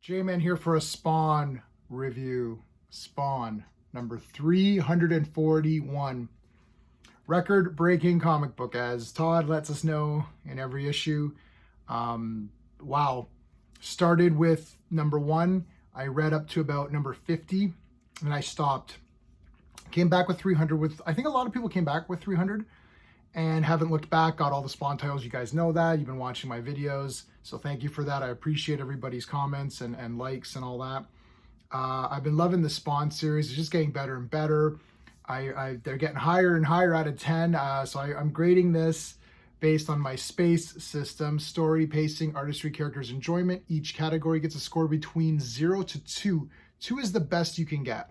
J-Man here for a Spawn review. Spawn number 341. Record-breaking comic book, as Todd lets us know in every issue. Wow. Started with number 1. I read up to about number 50, and I stopped. Came back with 300. I think a lot of people came back with 300 and haven't looked back. Got all the Spawn titles. You guys know that. You've been watching my videos. So thank you for that. I appreciate everybody's comments and likes and all that. I've been loving the Spawn series. It's just getting better and better. They're getting higher and higher out of 10. So I'm grading this based on my space system: story, pacing, artistry, characters, enjoyment. Each category gets a score between 0 to 2. 2 is the best you can get.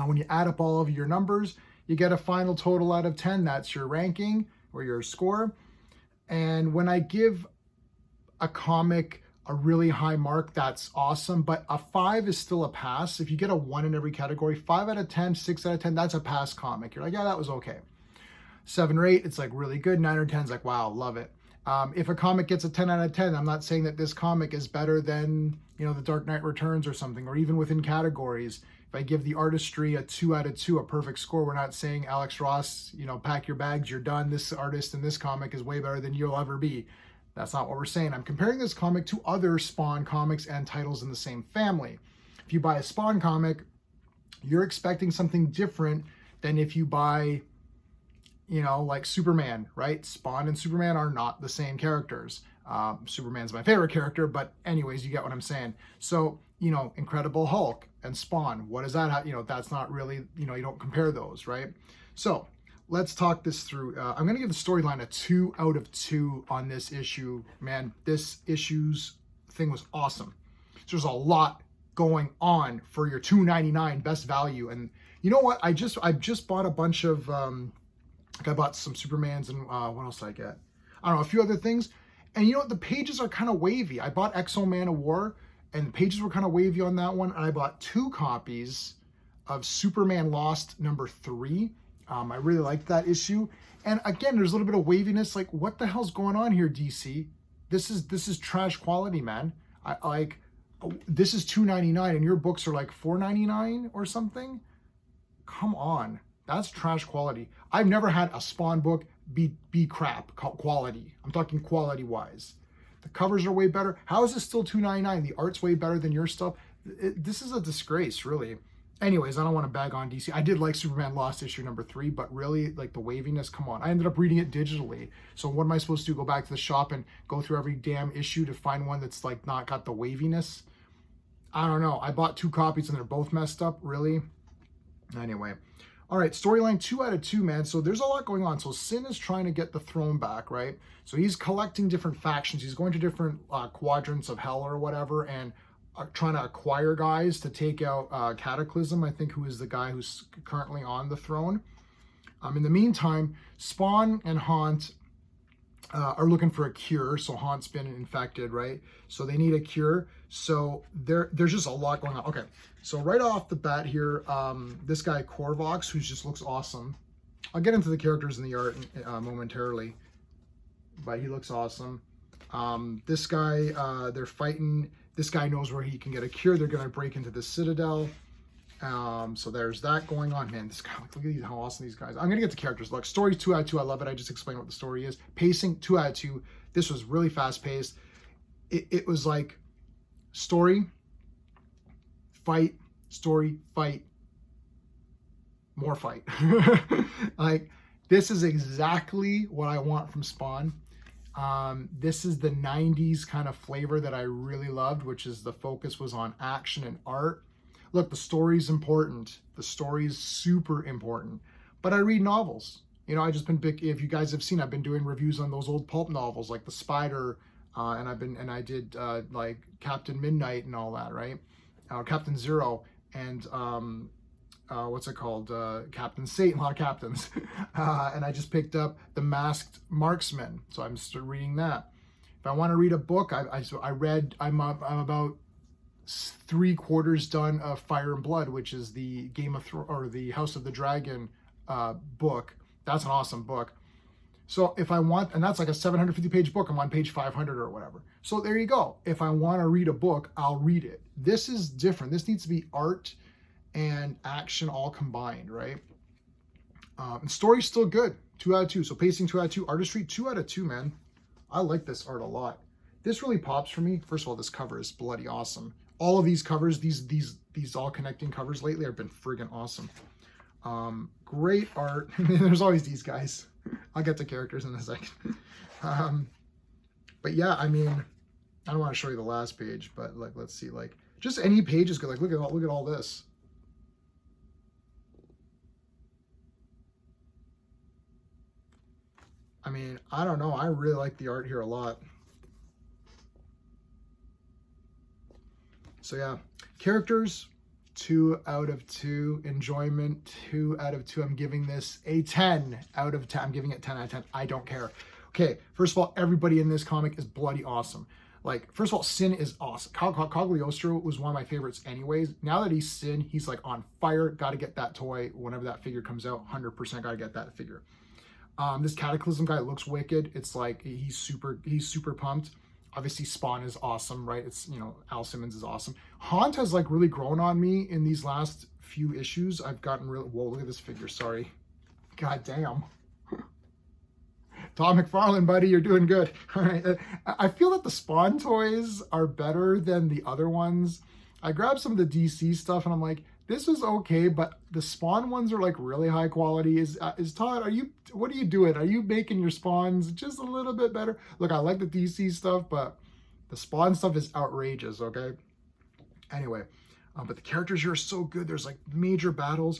When you add up all of your numbers, you get a final total out of 10. That's your ranking or your score. And when I give a comic a really high mark, that's awesome. But a 5 is still a pass. If you get a 1 in every category, 5 out of 10, 6 out of 10, that's a pass comic. You're like, yeah, that was okay. 7 or 8, it's like really good. 9 or 10 is like, wow, love it. If a comic gets a 10 out of 10, I'm not saying that this comic is better than, The Dark Knight Returns or something, or even within categories. If I give the artistry a 2 out of 2, a perfect score, we're not saying, Alex Ross, pack your bags, you're done. This artist in this comic is way better than you'll ever be. That's not what we're saying. I'm comparing this comic to other Spawn comics and titles in the same family. If you buy a Spawn comic, you're expecting something different than if you buy, like Superman, right? Spawn and Superman are not the same characters. Superman's my favorite character, but anyways, you get what I'm saying. So, Incredible Hulk and Spawn, what does that have? That's not really, you don't compare those, right? So let's talk this through. I'm going to give the storyline a 2 out of 2 on this issue. Man, this issue's thing was awesome. There's a lot going on for your $2.99 best value. And you know what? I just bought a bunch of, I bought some Supermans and what else did I get? I don't know, a few other things. And you know what? The pages are kind of wavy. I bought X-O-Man of War, and the pages were kind of wavy on that one. And I bought 2 copies of Superman Lost number 3. I really liked that issue. And again, there's a little bit of waviness. Like, what the hell's going on here, DC? This is trash quality, man. This is $2.99 and your books are like $4.99 or something. Come on, that's trash quality. I've never had a Spawn book be crap quality. I'm talking quality wise. The covers are way better. How is this still $2.99? The art's way better than your stuff. This is a disgrace, really. Anyways, I don't want to bag on DC. I did like Superman Lost issue number 3, but really, like, the waviness, come on. I ended up reading it digitally. So what am I supposed to do? Go back to the shop and go through every damn issue to find one that's, like, not got the waviness? I don't know. I bought 2 copies and they're both messed up, really? Anyway. All right, storyline 2 out of 2, man. So there's a lot going on. So Sin is trying to get the throne back, right? So he's collecting different factions. He's going to different quadrants of hell or whatever, and trying to acquire guys to take out Cataclysm, I think, who is the guy who's currently on the throne. In the meantime, Spawn and Haunt are looking for a cure. So Haunt's been infected, right? So they need a cure. So there's just a lot going on. Okay, so right off the bat here, this guy Korvox, who just looks awesome. I'll get into the characters and the art momentarily, but he looks awesome. This guy, they're fighting. This guy knows where he can get a cure. They're going to break into the Citadel. So there's that going on. Man, this guy, look at how awesome these guys are. I'm going to get the characters. Look, story 2 out of 2. I love it. I just explained what the story is. Pacing 2 out of 2. This was really fast paced. It was like story, fight, story, fight, more fight. Like, this is exactly what I want from Spawn. This is the 90s kind of flavor that I really loved, which is the focus was on action and art. Look, the story's important. The story's super important. But I read novels. I just been big. If you guys have seen, I've been doing reviews on those old pulp novels like The Spider, and I did like Captain Midnight and all that, right? Captain Zero and what's it called? Captain Satan, a lot of captains. And I just picked up The Masked Marksman, so I'm still reading that. If I want to read a book, I'm about 3/4 done of Fire and Blood, which is the Game of Thrones or the House of the Dragon book. That's an awesome book. So if I want, and that's like a 750 page book, I'm on page 500 or whatever. So there you go. If I want to read a book, I'll read it. This is different. This needs to be art and action all combined, right? And story's still good, 2 out of 2. So pacing 2 out of 2, artistry 2 out of 2, man. I like this art a lot. This really pops for me. First of all, this cover is bloody awesome. All of these covers, these all connecting covers lately have been friggin' awesome. Great art. There's always these guys. I'll get to characters in a second. But yeah, I mean, I don't want to show you the last page, but like, let's see, like, just any page is good. Like, look at all this. I mean, I don't know. I really like the art here a lot. So yeah, characters, 2 out of 2. Enjoyment, 2 out of 2. I'm giving this a 10 out of 10. I'm giving it 10 out of 10. I don't care. Okay, first of all, everybody in this comic is bloody awesome. Like, first of all, Sin is awesome. Cagliostro was one of my favorites anyways. Now that he's Sin, he's like on fire. Got to get that toy whenever that figure comes out. 100% got to get that figure. This Cataclysm guy looks wicked. It's like he's super pumped. Obviously, Spawn is awesome, right? It's, you know, Al Simmons is awesome. Haunt has like really grown on me in these last few issues. I've gotten really, whoa, look at this figure. Sorry. God damn. Tom McFarlane, buddy, you're doing good. All right. I feel that the Spawn toys are better than the other ones. I grabbed some of the DC stuff and I'm like, this was okay, but the Spawn ones are like really high quality. Is Todd, what are you doing? Are you making your Spawns just a little bit better? Look, I like the DC stuff, but the Spawn stuff is outrageous, okay? Anyway, but the characters here are so good. There's like major battles.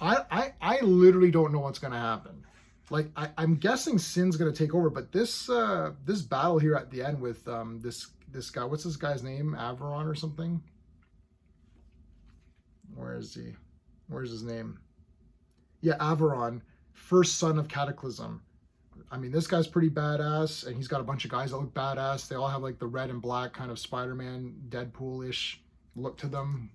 I literally don't know what's gonna happen. Like, I'm guessing Sin's gonna take over, but this battle here at the end with this guy, what's this guy's name? Averon or something? Where is he? Where's his name? Yeah, Averon, first son of Cataclysm. I mean, this guy's pretty badass, and he's got a bunch of guys that look badass. They all have like the red and black kind of Spider-Man, Deadpool-ish look to them.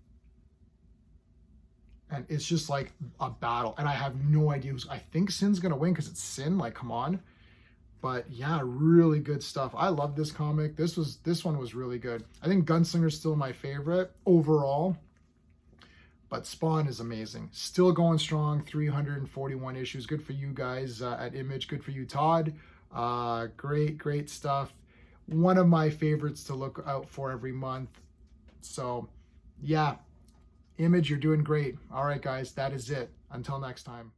And it's just like a battle. And I have no idea I think Sin's gonna win because it's Sin, like, come on. But yeah, really good stuff. I love this comic. This one was really good. I think Gunslinger's still my favorite overall. But Spawn is amazing. Still going strong, 341 issues. Good for you guys at Image. Good for you, Todd. Great stuff. One of my favorites to look out for every month. So, yeah. Image, you're doing great. All right, guys, that is it. Until next time.